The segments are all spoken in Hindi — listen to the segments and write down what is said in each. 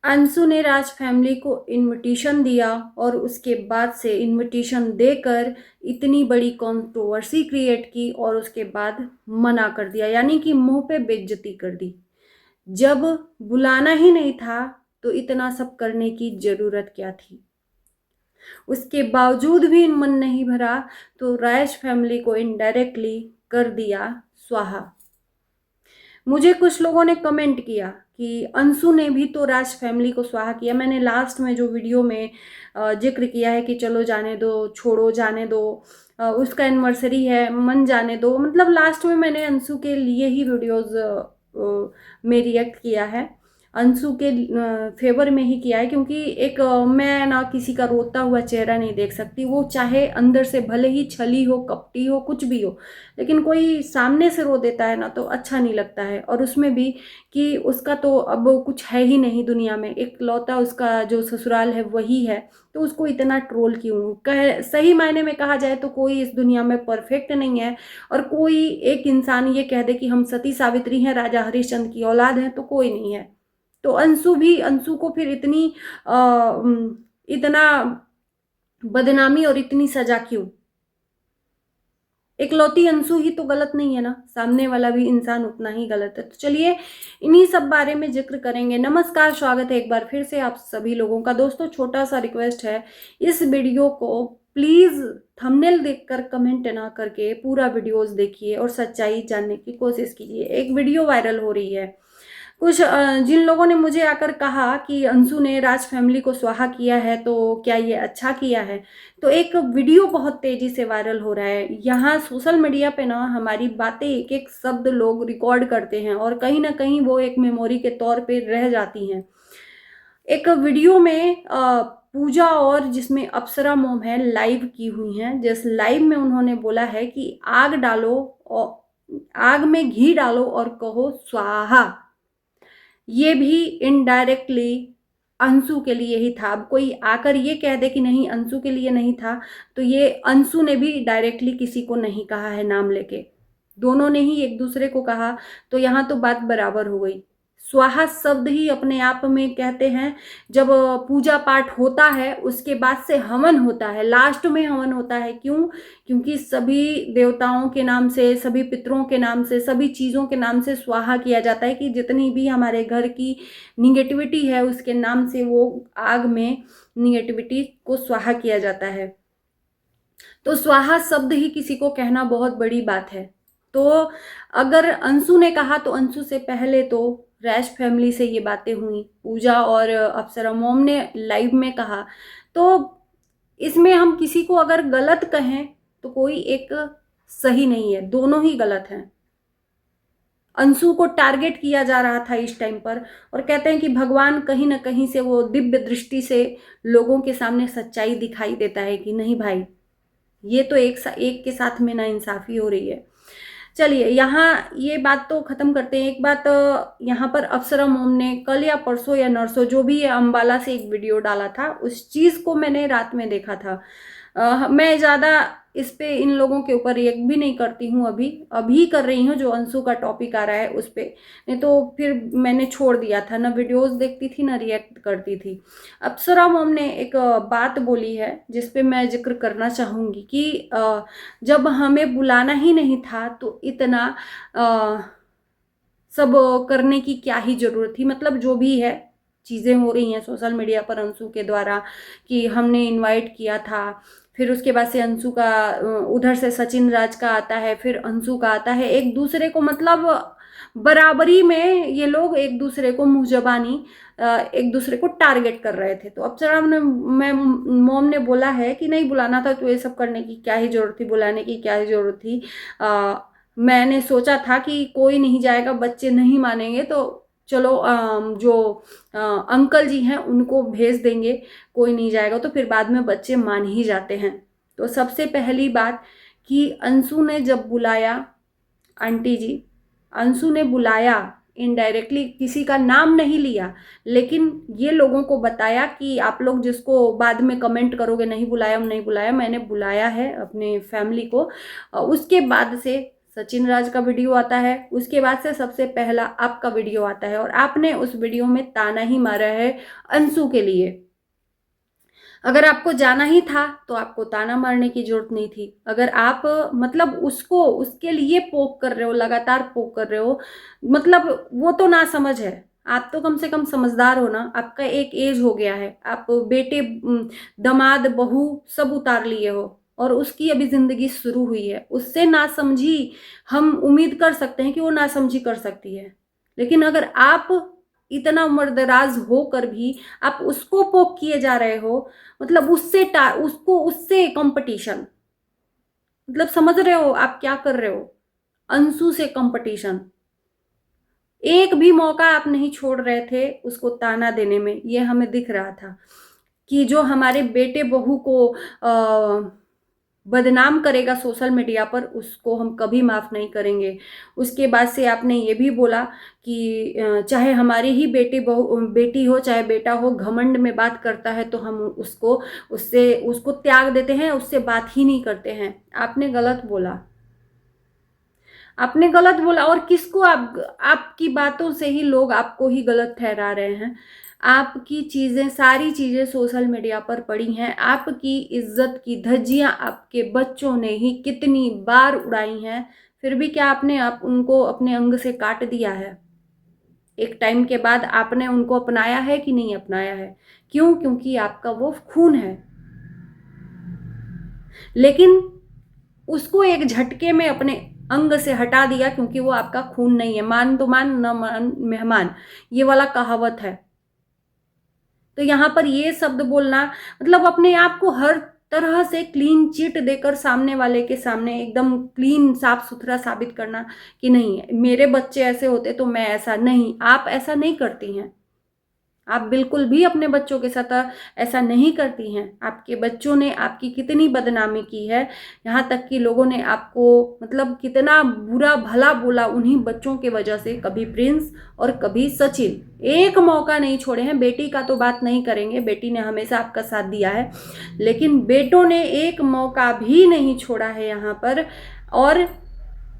अंशु ने राज फैमिली को इनविटेशन दिया और उसके बाद से इनविटेशन देकर इतनी बड़ी कंट्रोवर्सी क्रिएट की और उसके बाद मना कर दिया, यानी कि मुंह पे बेइज्जती कर दी। जब बुलाना ही नहीं था तो इतना सब करने की जरूरत क्या थी। उसके बावजूद भी मन नहीं भरा तो राज फैमिली को इनडायरेक्टली कर दिया स्वाहा। मुझे कुछ लोगों ने कमेंट किया कि अंशु ने भी तो राज फैमिली को स्वाहा किया। मैंने लास्ट में जो वीडियो में जिक्र किया है कि चलो जाने दो, छोड़ो जाने दो, उसका एनिवर्सरी है, मन जाने दो, मतलब लास्ट में मैंने अंशु के लिए ही वीडियोस में रिएक्ट किया है, अंशु के फेवर में ही किया है, क्योंकि एक मैं ना किसी का रोता हुआ चेहरा नहीं देख सकती। वो चाहे अंदर से भले ही छली हो, कपटी हो, कुछ भी हो, लेकिन कोई सामने से रो देता है ना तो अच्छा नहीं लगता है। और उसमें भी कि उसका तो अब कुछ है ही नहीं दुनिया में, एक लौता उसका जो ससुराल है वही है, तो उसको इतना ट्रोल क्यों। कह सही मायने में कहा जाए तो कोई इस दुनिया में परफेक्ट नहीं है, और कोई एक इंसान ये कह दे कि हम सती सावित्री हैं, राजा हरिश्चंद्र की औलाद हैं, तो कोई नहीं है। तो अंशु को फिर इतना बदनामी और इतनी सजा क्यों। इकलौती अंशु ही तो गलत नहीं है ना, सामने वाला भी इंसान उतना ही गलत है। तो चलिए इन्हीं सब बारे में जिक्र करेंगे। नमस्कार, स्वागत है एक बार फिर से आप सभी लोगों का। दोस्तों छोटा सा रिक्वेस्ट है, इस वीडियो को प्लीज थंबनेल देखकर कमेंट ना करके पूरा वीडियोस देखिए और सच्चाई जानने की कोशिश कीजिए। एक वीडियो वायरल हो रही है, कुछ जिन लोगों ने मुझे आकर कहा कि अंशु ने राज फैमिली को स्वाहा किया है तो क्या ये अच्छा किया है, तो एक वीडियो बहुत तेजी से वायरल हो रहा है। यहाँ सोशल मीडिया पे ना हमारी बातें एक एक शब्द लोग रिकॉर्ड करते हैं और कहीं ना कहीं वो एक मेमोरी के तौर पे रह जाती हैं। एक वीडियो में पूजा और जिसमें अप्सरा मोम है लाइव की हुई हैं, जिस लाइव में उन्होंने बोला है कि आग डालो और आग में घी डालो और कहो स्वाहा। ये भी इनडायरेक्टली अंशु के लिए ही था। अब कोई आकर ये कह दे कि नहीं अंशु के लिए नहीं था, तो ये अंशु ने भी डायरेक्टली किसी को नहीं कहा है नाम लेके, दोनों ने ही एक दूसरे को कहा, तो यहाँ तो बात बराबर हो गई। स्वाहा शब्द ही अपने आप में कहते हैं, जब पूजा पाठ होता है उसके बाद से हवन होता है, लास्ट में हवन होता है। क्यों? क्योंकि सभी देवताओं के नाम से, सभी पितरों के नाम से, सभी चीज़ों के नाम से स्वाहा किया जाता है, कि जितनी भी हमारे घर की निगेटिविटी है उसके नाम से वो आग में निगेटिविटी को स्वाहा किया जाता है। तो स्वाहा शब्द ही किसी को कहना बहुत बड़ी बात है। तो अगर अंशु ने कहा तो अंशु से पहले तो रैश फैमिली से ये बातें हुई, पूजा और अप्सरा मोम ने लाइव में कहा। तो इसमें हम किसी को अगर गलत कहें तो कोई एक सही नहीं है, दोनों ही गलत हैं। अंशु को टारगेट किया जा रहा था इस टाइम पर, और कहते हैं कि भगवान कहीं ना कहीं से वो दिव्य दृष्टि से लोगों के सामने सच्चाई दिखाई देता है कि नहीं भाई, ये तो एक के साथ में नाइंसाफी हो रही है। चलिए यहाँ ये बात तो खत्म करते हैं। एक बात यहाँ पर अप्सरा मोम ने कल या परसों या नरसों जो भी है अंबाला से एक वीडियो डाला था, उस चीज को मैंने रात में देखा था। मैं ज्यादा इस पे इन लोगों के ऊपर रिएक्ट भी नहीं करती हूँ, अभी कर रही हूँ जो अंशु का टॉपिक आ रहा है उस पे, नहीं तो फिर मैंने छोड़ दिया था, ना वीडियोस देखती थी ना रिएक्ट करती थी। अप्सरा मोम ने एक बात बोली है जिसपे मैं जिक्र करना चाहूंगी कि जब हमें बुलाना ही नहीं था तो इतना सब करने की क्या ही जरूरत थी। मतलब जो भी है चीज़ें हो रही हैं सोशल मीडिया पर अंशु के द्वारा कि हमने इनवाइट किया था, फिर उसके बाद से अंशु का उधर से सचिन राज का आता है, फिर अंशु का आता है, एक दूसरे को मतलब बराबरी में ये लोग एक दूसरे को मुंह जबानी एक दूसरे को टारगेट कर रहे थे। तो अप्सरा मोम ने बोला है कि नहीं बुलाना था तो ये सब करने की क्या ही जरूरत थी, बुलाने की क्या ही जरूरत थी। मैंने सोचा था कि कोई नहीं जाएगा, बच्चे नहीं मानेंगे, तो चलो जो अंकल जी हैं उनको भेज देंगे, कोई नहीं जाएगा, तो फिर बाद में बच्चे मान ही जाते हैं। तो सबसे पहली बात कि अंशु ने जब बुलाया, आंटी जी अंशु ने बुलाया, इनडायरेक्टली किसी का नाम नहीं लिया, लेकिन ये लोगों को बताया कि आप लोग जिसको बाद में कमेंट करोगे नहीं बुलाया नहीं बुलाया, मैंने बुलाया है अपने फैमिली को। उसके बाद से सचिन राज का वीडियो आता है, उसके बाद से सबसे पहला आपका वीडियो आता है और आपने उस वीडियो में ताना ही मारा है अंशु के लिए। अगर आपको जाना ही था तो आपको ताना मारने की जरूरत नहीं थी। अगर आप मतलब उसको उसके लिए पोक कर रहे हो, लगातार पोक कर रहे हो, मतलब वो तो ना समझ है। आप तो कम से कम समझदार हो ना, आपका एक एज हो गया है, आप बेटे दामाद बहू सब उतार लिए हो और उसकी अभी जिंदगी शुरू हुई है। उससे ना समझी हम उम्मीद कर सकते हैं कि वो ना समझी कर सकती है, लेकिन अगर आप इतना उम्रदराज होकर भी आप उसको पोक किए जा रहे हो, मतलब उसको उससे कंपटीशन, मतलब समझ रहे हो आप क्या कर रहे हो? अंशु से कंपटीशन। एक भी मौका आप नहीं छोड़ रहे थे उसको ताना देने में। ये हमें दिख रहा था कि जो हमारे बेटे बहू को बदनाम करेगा सोशल मीडिया पर, उसको हम कभी माफ नहीं करेंगे। उसके बाद से आपने ये भी बोला कि चाहे हमारी ही बेटी हो चाहे बेटा हो, घमंड में बात करता है तो हम उसको त्याग देते हैं, उससे बात ही नहीं करते हैं। आपने गलत बोला, आपने गलत बोला। और किसको आपकी बातों से ही लोग आपको ही गलत ठहरा रहे हैं। आपकी चीजें, सारी चीजें सोशल मीडिया पर पड़ी हैं। आपकी इज्जत की धज्जियां आपके बच्चों ने ही कितनी बार उड़ाई हैं, फिर भी क्या आपने उनको अपने अंग से काट दिया है? एक टाइम के बाद आपने उनको अपनाया है कि नहीं अपनाया है? क्यों? क्योंकि आपका वो खून है। लेकिन उसको एक झटके में अपने अंग से हटा दिया क्योंकि वो आपका खून नहीं है। मान तो मान, न मान मेहमान, ये वाला कहावत है। तो यहां पर ये शब्द बोलना, मतलब अपने आप को हर तरह से क्लीन चिट देकर सामने वाले के सामने एकदम क्लीन साफ सुथरा साबित करना कि नहीं मेरे बच्चे ऐसे होते तो मैं ऐसा नहीं। आप ऐसा नहीं करती हैं, आप बिल्कुल भी अपने बच्चों के साथ ऐसा नहीं करती हैं। आपके बच्चों ने आपकी कितनी बदनामी की है, यहाँ तक कि लोगों ने आपको मतलब कितना बुरा भला बोला उन्हीं बच्चों के वजह से। कभी प्रिंस और कभी सचिन, एक मौका नहीं छोड़े हैं। बेटी का तो बात नहीं करेंगे, बेटी ने हमेशा आपका साथ दिया है, लेकिन बेटों ने एक मौका भी नहीं छोड़ा है यहाँ पर और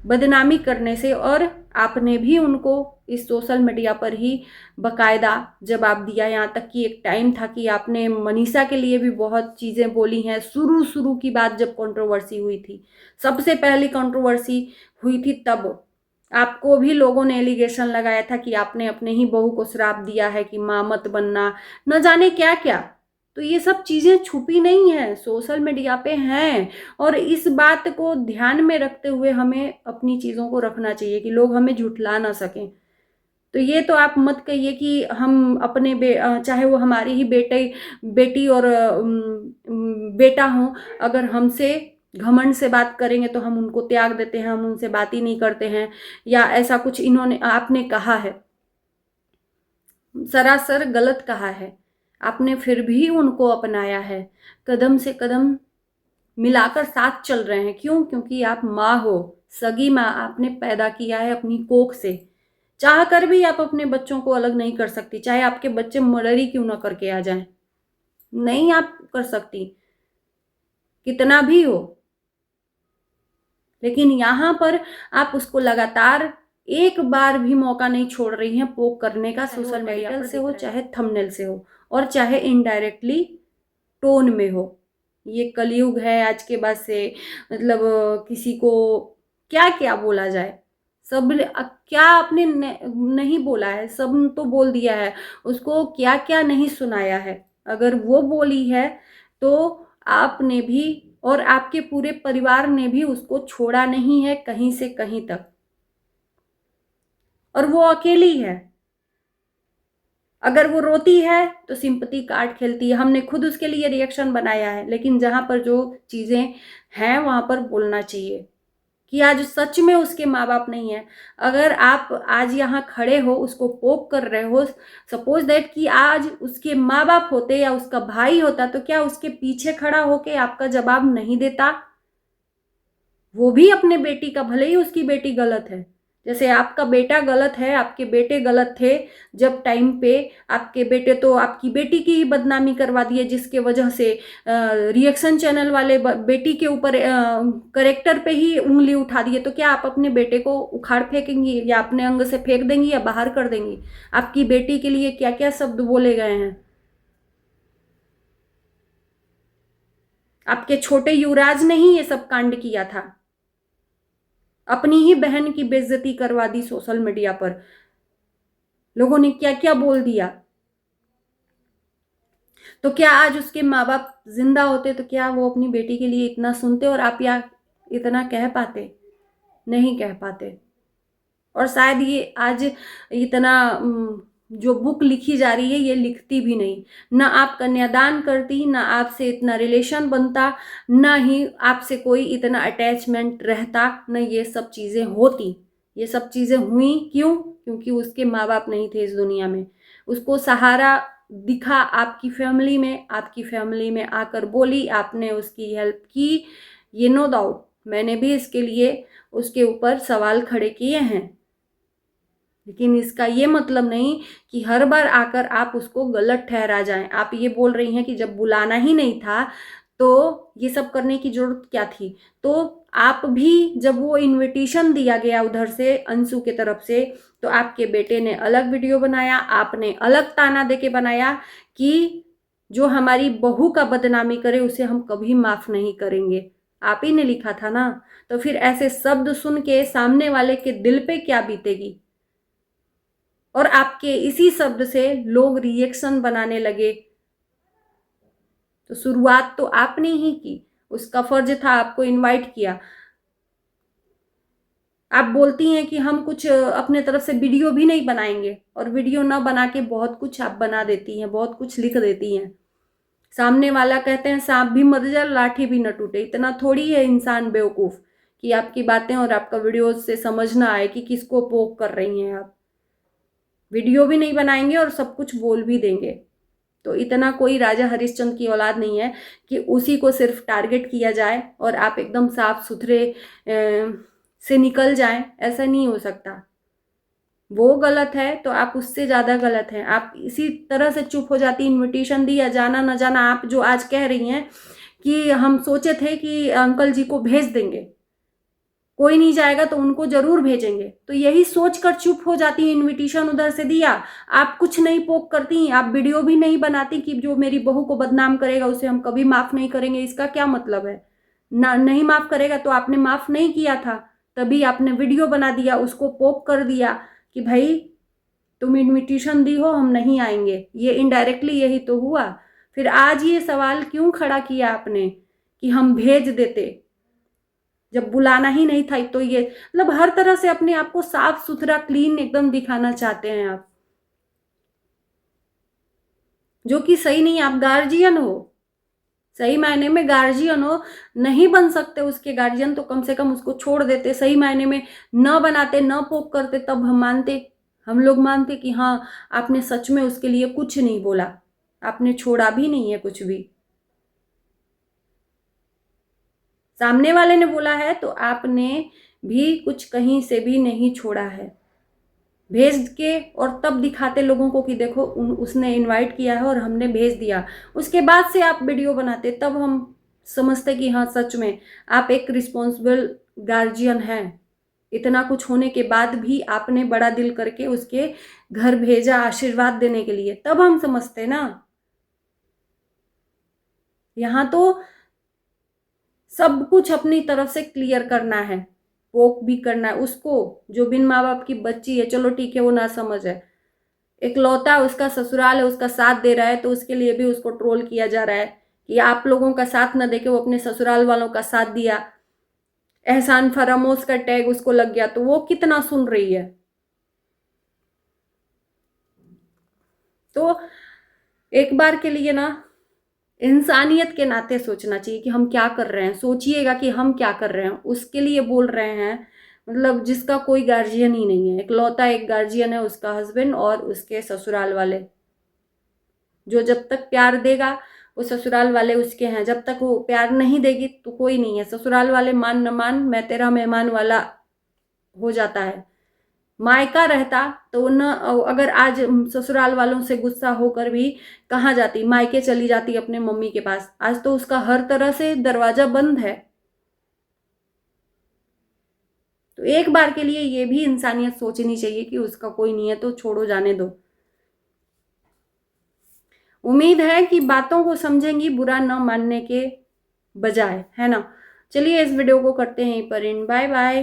बदनामी करने से। और आपने भी उनको इस सोशल मीडिया पर ही बकायदा जवाब दिया। यहाँ तक कि एक टाइम था कि आपने मनीषा के लिए भी बहुत चीज़ें बोली हैं। शुरू की बात जब कंट्रोवर्सी हुई थी, सबसे पहली कंट्रोवर्सी हुई थी, तब आपको भी लोगों ने एलिगेशन लगाया था कि आपने अपने ही बहू को श्राप दिया है कि माँ मत बनना, न जाने क्या क्या। तो ये सब चीजें छुपी नहीं है, सोशल मीडिया पे हैं। और इस बात को ध्यान में रखते हुए हमें अपनी चीजों को रखना चाहिए कि लोग हमें झुठला ना सकें। तो ये तो आप मत कहिए कि हम अपने चाहे वो हमारी ही बेटी और बेटा हो, अगर हमसे घमंड से बात करेंगे तो हम उनको त्याग देते हैं, हम उनसे बात ही नहीं करते हैं, या ऐसा कुछ इन्होंने आपने कहा है। सरासर गलत कहा है आपने, फिर भी उनको अपनाया है, कदम से कदम मिलाकर साथ चल रहे हैं। क्यों? क्योंकि आप माँ हो, सगी माँ, आपने पैदा किया है अपनी कोख से। चाह कर भी आप अपने बच्चों को अलग नहीं कर सकती, चाहे आपके बच्चे मर्डर ही क्यों ना करके आ जाएं, नहीं आप कर सकती, कितना भी हो। लेकिन यहाँ पर आप उसको लगातार एक बार भी मौका नहीं छोड़ रही हैं पोक करने का, सोशल मीडिया से हो चाहे थंबनेल से हो और चाहे इनडायरेक्टली टोन में हो। ये कलयुग है आज के बाद से, मतलब किसी को क्या क्या बोला जाए, सब क्या आपने नहीं बोला है, सब तो बोल दिया है। उसको क्या क्या नहीं सुनाया है, अगर वो बोली है तो आपने भी और आपके पूरे परिवार ने भी उसको छोड़ा नहीं है कहीं से कहीं तक, और वो अकेली है। अगर वो रोती है तो सिंपैथी कार्ड खेलती है, हमने खुद उसके लिए रिएक्शन बनाया है। लेकिन जहां पर जो चीजें हैं वहां पर बोलना चाहिए कि आज सच में उसके माँ बाप नहीं है। अगर आप आज यहाँ खड़े हो उसको पोक कर रहे हो, सपोज दैट कि आज उसके माँ बाप होते या उसका भाई होता तो क्या उसके पीछे खड़ा होके आपका जवाब नहीं देता? वो भी अपने बेटी का, भले ही उसकी बेटी गलत है, जैसे आपका बेटा गलत है, आपके बेटे गलत थे, जब टाइम पे आपके बेटे तो आपकी बेटी की ही बदनामी करवा दिए, जिसके वजह से रिएक्शन चैनल वाले बेटी के ऊपर करेक्टर पे ही उंगली उठा दिए। तो क्या आप अपने बेटे को उखाड़ फेंकेंगी या अपने अंग से फेंक देंगी या बाहर कर देंगी? आपकी बेटी के लिए क्या क्या शब्द बोले गए हैं। आपके छोटे युवराज ने ही ये सब कांड किया था, अपनी ही बहन की बेइज्जती करवा दी सोशल मीडिया पर। लोगों ने क्या क्या बोल दिया। तो क्या आज उसके माँ बाप जिंदा होते तो क्या वो अपनी बेटी के लिए इतना सुनते और आप या इतना कह पाते? नहीं कह पाते। और शायद ये आज इतना जो बुक लिखी जा रही है ये लिखती भी नहीं। ना आप कन्यादान करती, ना आपसे इतना रिलेशन बनता, ना ही आपसे कोई इतना अटैचमेंट रहता, ना ये सब चीज़ें होती। ये सब चीज़ें हुई क्यों? क्योंकि उसके माँ बाप नहीं थे इस दुनिया में। उसको सहारा दिखा आपकी फैमिली में, आपकी फैमिली में आकर बोली, आपने उसकी हेल्प की। ये नो डाउट, मैंने भी इसके लिए उसके ऊपर सवाल खड़े किए हैं, लेकिन इसका ये मतलब नहीं कि हर बार आकर आप उसको गलत ठहरा जाएं। आप ये बोल रही हैं कि जब बुलाना ही नहीं था तो ये सब करने की जरूरत क्या थी? तो आप भी जब वो इनविटेशन दिया गया उधर से अंशु के तरफ से, तो आपके बेटे ने अलग वीडियो बनाया, आपने अलग ताना देके बनाया कि जो हमारी बहू का बदनामी करे उसे हम कभी माफ नहीं करेंगे। आप ही ने लिखा था ना। तो फिर ऐसे शब्द सुन के सामने वाले के दिल पे क्या बीतेगी? और आपके इसी शब्द से लोग रिएक्शन बनाने लगे। तो शुरुआत तो आपने ही की, उसका फर्ज था, आपको इनवाइट किया। आप बोलती हैं कि हम कुछ अपने तरफ से वीडियो भी नहीं बनाएंगे, और वीडियो ना बना के बहुत कुछ आप बना देती हैं, बहुत कुछ लिख देती हैं। सामने वाला कहते हैं सांप भी मर जाए लाठी भी न टूटे। इतना थोड़ी है इंसान बेवकूफ कि आपकी बातें और आपका वीडियो से समझ ना आए कि किसको पोक कर रही हैं आप। वीडियो भी नहीं बनाएंगे और सब कुछ बोल भी देंगे। तो इतना कोई राजा हरिश्चंद्र की औलाद नहीं है कि उसी को सिर्फ टारगेट किया जाए और आप एकदम साफ सुथरे से निकल जाएं। ऐसा नहीं हो सकता। वो गलत है तो आप उससे ज़्यादा गलत हैं। आप इसी तरह से चुप हो जाती। इनविटेशन दी या जाना न जाना, आप जो आज कह रही हैं कि हम सोचे थे कि अंकल जी को भेज देंगे, कोई नहीं जाएगा तो उनको जरूर भेजेंगे, तो यही सोचकर चुप हो जाती है। इनविटेशन उधर से दिया, आप कुछ नहीं पोक करती, आप वीडियो भी नहीं बनाती कि जो मेरी बहू को बदनाम करेगा उसे हम कभी माफ नहीं करेंगे। इसका क्या मतलब है? ना नहीं माफ करेगा तो आपने माफ नहीं किया था, तभी आपने वीडियो बना दिया, उसको पोक कर दिया कि भाई तुम इनविटेशन दी हो, हम नहीं आएंगे। ये इनडायरेक्टली यही तो हुआ। फिर आज ये सवाल क्यों खड़ा किया आपने कि हम भेज देते, जब बुलाना ही नहीं था? तो ये मतलब हर तरह से अपने आप को साफ सुथरा क्लीन एकदम दिखाना चाहते हैं आप, जो कि सही नहीं। आप गार्जियन हो, सही मायने में गार्जियन हो। नहीं बन सकते उसके गार्जियन तो कम से कम उसको छोड़ देते, सही मायने में न बनाते, न पोक करते, तब हम मानते, हम लोग मानते कि हाँ आपने सच में उसके लिए कुछ नहीं बोला, आपने छोड़ा भी नहीं है कुछ भी। सामने वाले ने बोला है तो आपने भी कुछ कहीं से भी नहीं छोड़ा है। भेज के और तब दिखाते लोगों को कि देखो उसने इनवाइट किया है और हमने भेज दिया। उसके बाद से आप वीडियो बनाते, तब हम समझते कि हाँ सच में आप एक रिस्पॉन्सिबल गार्जियन हैं। इतना कुछ होने के बाद भी आपने बड़ा दिल करके उसके घर भेजा आशीर्वाद देने के लिए, तब हम समझते ना। यहाँ तो सब कुछ अपनी तरफ से क्लियर करना है, पोक भी करना है उसको। जो बिन माँ बाप की बच्ची है, चलो ठीक है वो ना समझ है, इकलौता उसका ससुराल है, उसका साथ दे रहा है, तो उसके लिए भी उसको ट्रोल किया जा रहा है कि आप लोगों का साथ न देके वो अपने ससुराल वालों का साथ दिया। एहसान फरामोश का टैग उसको लग गया, तो वो कितना सुन रही है। तो एक बार के लिए ना इंसानियत के नाते सोचना चाहिए कि हम क्या कर रहे हैं। सोचिएगा कि हम क्या कर रहे हैं, उसके लिए बोल रहे हैं। मतलब जिसका कोई गार्जियन ही नहीं है, इकलौता एक गार्जियन है उसका हस्बैंड और उसके ससुराल वाले, जो जब तक प्यार देगा वो ससुराल वाले उसके हैं, जब तक वो प्यार नहीं देगी तो कोई नहीं है। ससुराल वाले मान न मान मैं तेरा मेहमान वाला हो जाता है। मायका रहता तो न, अगर आज ससुराल वालों से गुस्सा होकर भी कहाँ जाती, मायके चली जाती अपने मम्मी के पास। आज तो उसका हर तरह से दरवाजा बंद है। तो एक बार के लिए ये भी इंसानियत सोचनी चाहिए कि उसका कोई नहीं है तो छोड़ो, जाने दो। उम्मीद है कि बातों को समझेंगी, बुरा न मानने के बजाय, है ना। चलिए इस वीडियो को करते हैं यहीं पर एंड। Bye bye.